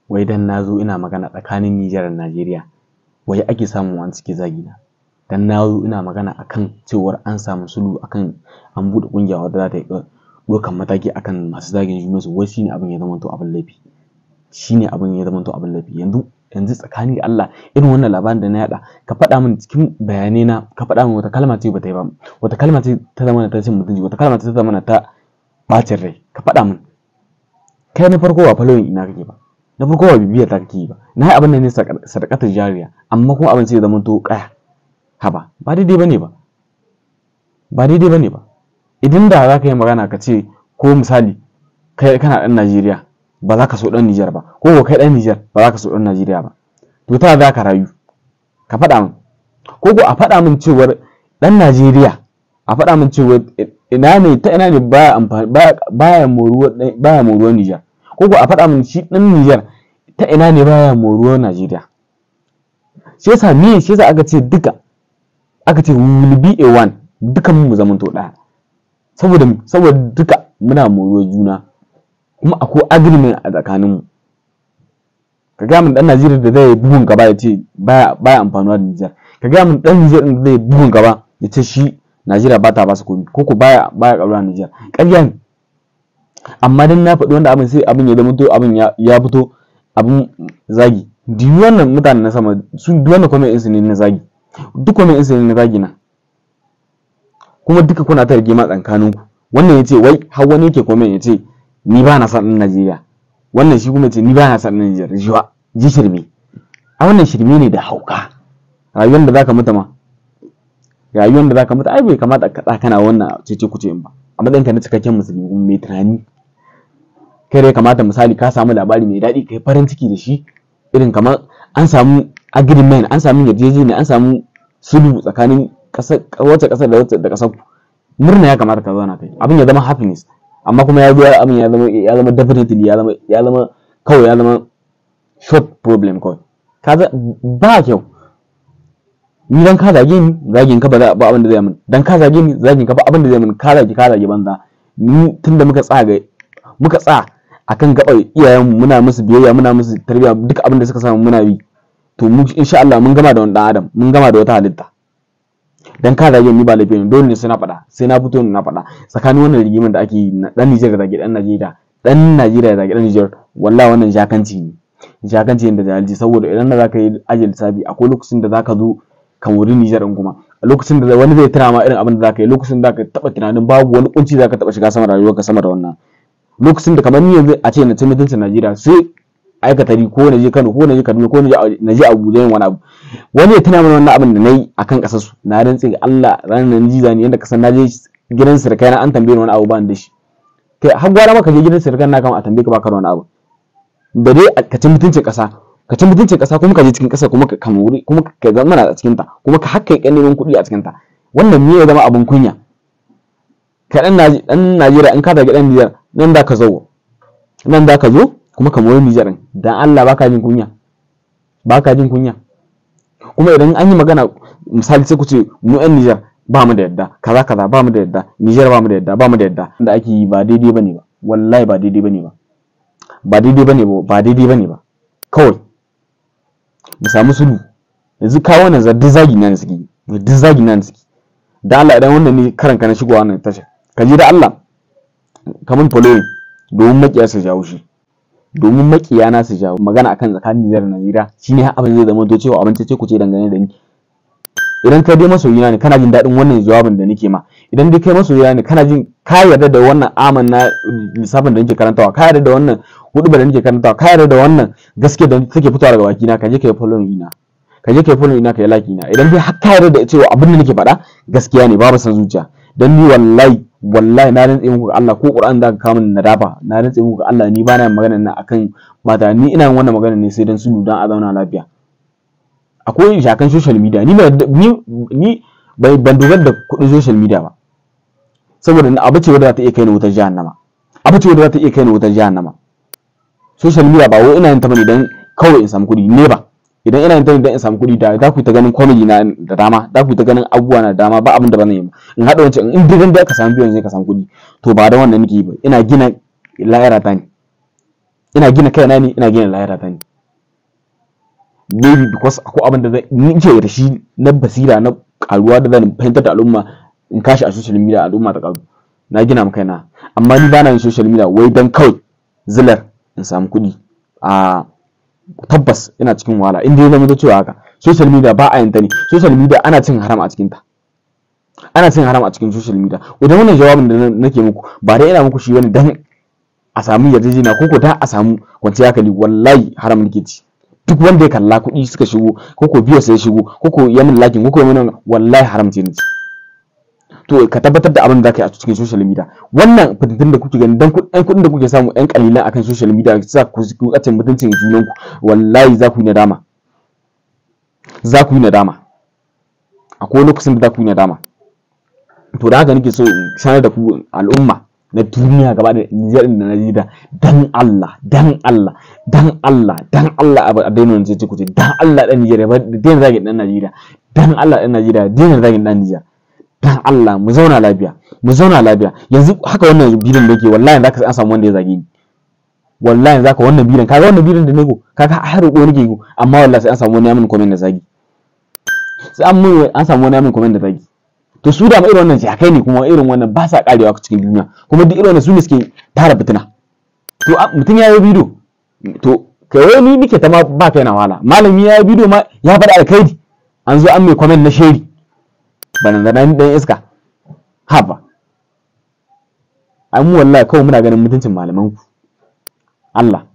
wai dan nazo ina magana tsakanin Nijar da Najeriya wai ake samun wani suke zagi na. Dan nazo ina magana akan cewar an samu sulhu akan an bude kungiya wadda za ta yi dokan mataki akan masu zagin junansu, wai shine abin ya zama to abin laifi. Shine abin ya zama to abin laifi. Yanzu tsakani da Allah irin wannan labarin da na yada ka faɗa min cikin bayanai na, ka faɗa min wata kalma ce bata yi ba, wata kalma ce ta zama ta cin mutunci, wata kalma ce ta zama ta bacin rai, ka faɗa min. Kai na farko ba following ina kake ba, na farko ba bibiyar ta kake ba, na yi abin da ne sadakatar jariya, amma kuma abin sai ya zama to kaya. Haba, ba daidai bane ba, ba daidai bane ba. Idan da za ka yi magana ka ce ko misali kai kana ɗan Najeriya ba za ka so ɗan Nijar ba, ko kai ɗan Nijar ba za ka so ɗan Najeriya ba, to ta za ka rayu? Ka faɗa min. Ko a faɗa min cewar ɗan Najeriya, a faɗa min cewar ina ne baya moruwar Nijar, ko a faɗa min shi ɗan Nijar ta ina ne baya moruwar Najeriya. Shi yasa aka ce duka, aka ce we will be a one, dukan mu zamanto ɗaya, saboda duka muna moruwar juna, kuma akwai agreement a tsakaninmu. Ka ga min dan Najeriya da zai bugun gaba ya ce baya amfanuwa da Nijar, ka ga min dan Nijar da zai bugun gaba ya ce shi Najeriya ba ta ba su komai, ko baya karuwa Nijar. Ƙarya ne. Amma dan na faɗi wanda abin sai abin ya zama to abin ya fito abin zagi. Duk wannan mutanen na sama su duk wannan comment ɗinsu ne na zagi, duk comment ɗinsu ne na zagi na, kuma duka kuna ta rigima tsakaninku. Wannan ya ce wai har wani yake comment ya ce ni ba na son ɗan Najeriya, wannan shi kuma ce ni ba na son ɗan Nijar. Ji shirme. A wannan shirme ne da hauka. Rayuwar da zaka mutu ma, rayuwar da zaka mutu ai bai kamata ka tsaka kana wannan cece kuce in ba. A matsayinka na cikakken musulmi kuma mai tunani, kai dai kamata misali ka samu labari mai daɗi kai farin ciki da shi, irin kamar an samu agreement, an samu yarjejeniya, an samu sulhu tsakanin wacce ƙasar da wacce da ƙasar ku. Murna ya kamata ka zauna kai, abin ya zama happiness. Amma kuma ya zo abin ya zama definitely ya zama short problem kawai. Kaza ba kyau. Ni dan ka zage ni, zagin ka ba abin da zai min. Dan ka zage ni, zagin ka ba abin da zai min. Ka zage banza. Ni tunda muka tsaya akan gabar iyayenmu, muna musu biyayya, muna musu tarbiyya, duk abin da suka samu muna yi. To mu insha Allah mun gama da wani dan adam, mun gama da wata halitta. Dan ka zage ni ba laifi ne, dole ne sai na faɗa, sai na fito na faɗa. Tsakanin wannan rigimin da ake yi dan Nijar da zage dan Najeriya, dan Najeriya da zage dan Nijar, wallahi wannan jakanci ne. Jakanci ne da jahilci, saboda idan da zaka yi ajal sabi akwai lokacin da zaka zo ka wuri Nijar din, kuma a lokacin da wani zai tana ma irin abin da zaka yi, lokacin da zaka taba tunanin babu wani kunci zaka taba shiga sama rayuwarka sama da wannan. Lokacin da kamar ni yanzu a ce na ci mutuncin Najeriya sai aikatari ko na je Kano ko na je Kaduna ko na je Abuja yin wani abu, wani ya tana mana wannan abin da nayi akan kasar su, na rantse ga Allah ranar nan jiza ni yanda kasan na je gidan sirkai na an tambaye ni wani abu ba ni da shi. Kai har gwara maka je gidan sirkan na kama a tambaye ka baka da wani abu, da dai ka ci mutuncin kasa, kuma ka je cikin kasa, kuma ka kamuri, kuma ka zama a cikin ta, kuma ka hakka kan neman kuɗi a cikin ta. Wannan me ya zama abin kunya? Kai dan Najeriya in ka zage dan Nijar nan da ka zo kuma ka mori Nijar din, dan Allah baka jin kunya, kuma idan an yi magana misali sai ku ce mu yan Nijar ba mu da yadda kaza ba mu da yadda, Nijar ba mu da yadda da ake yi ba daidai bane ba, wallahi ba daidai bane ba. Kawai mu samu sulhu. Yanzu ka wannan duk zagi na ne suke, da Allah idan wannan ne karanka na shigowa wannan tasha, ka je da Allah kaman following domin makiya su jawo shi, domin makiyana su jawo magana akan tsakanin Nijar da Najeriya, shine abin zai zama to cewa abin ce ku ce dangane da ni. Idan kai dai masoyina ne kana jin daɗin wannan jawabin da nake ma, idan dai kai masoyina ne kana jin ka yarda da wannan amanna lissafin da nake karantawa, ka yarda da wannan hudubar da nake karantawa, ka yarda da wannan gaskiya da take fitowa daga baki na, ka je kai following ina, ka yi like ina. Idan dai har ka yarda da cewa abin da nake faɗa gaskiya ne, babu san zuciya. Dan ni wallahi na rantse muku ga Allah, ko Qur'an da ka kawo min na dafa, na rantse muku ga Allah ni ba na magana nan akan mata, ni ina yin wannan magana ne sai dan sulhu, dan a zauna lafiya. Akwai shakan social media, ni ban dogara da kuɗin social media ba, saboda abu ce wadda za ta iya kai ni wutar jahannama. Social media ba wai ina yin ta bane dan kawai in samu kuɗi ne ba. Idan ina yin ta dan in samu kuɗi da za ku ta ganin comedy na da dama, za ku ta ganin abubuwa na dama, ba abin da ba zan yi ba. In haɗa wancan in dai da ka samu biyan zai ka samu kuɗi, to ba da wannan nake yi ba, ina gina lahira ta ne. ina gina kaina ne, ina gina lahirata ne. Maybe because akwai abin da nake da shi na basira na karuwa da zan fahimtar da al'umma in kashi a social media al'umma ta karu, na gina maka kaina. Amma ni bana yin social media wai dan kawai zilar in samu kuɗi. A tabbas ina cikin wahala inda ya zama cewa haka. Social media ba a yin ta ne. Social media ana cin haram a cikin ta. Ana cin haram a cikin social media. Idan wannan jawabin da nake muku ba dai ina muku shi wani dan a samu yarjejeniya ko dan a samu kwanciyar hankali, wallahi haram nake ci. Duk wanda ya kalla kuɗi suka shigo ko biyo sai shigo ko ya min lakin ko ya min, wallahi haram ce nake. To ka tabbatar da abin da zaka yi a cikin social media. Wannan fitintun da kuke gani dan kuɗin da kuke samu ɗan kalilan akan social media sa ku kace mutuncin junanku, wallahi za ku yi nadama. Za ku yi nadama. Akwai lokacin da za ku yi nadama. To da haka nake so in sanar da ku al'umma na duniya gaba da Nijar da Najeriya, dan Allah a daina wannan ce ku ce dan Allah dan Nijar ba daina zagin dan Najeriya, dan Allah dan Najeriya daina zagin dan Nijar, dan Allah mu zauna lafiya. Yanzu haka wannan bidiyon da yake wallahi zaka an samu wanda ya zage ni, wallahi zaka wannan bidiyon kaga wannan bidiyon da nego kaga har roƙo nake yi, amma wallahi sai an samu wani ya min comment da zagi, sai an samu wani ya min comment da zagi. To su da irin wannan jakai ne kuma irin wannan ba sa karewa cikin duniya, kuma duk irin wannan su ne suke tara fitina. To mutum ya yi bidiyo, to kai ni nike ta ba kai na wala, malami ya yi bidiyo ma ya faɗa alkhairi, an zo an mai comment na sheri banan dan iska haba. Ai mu wallahi kawai muna ganin mutuncin malaman ku Allah.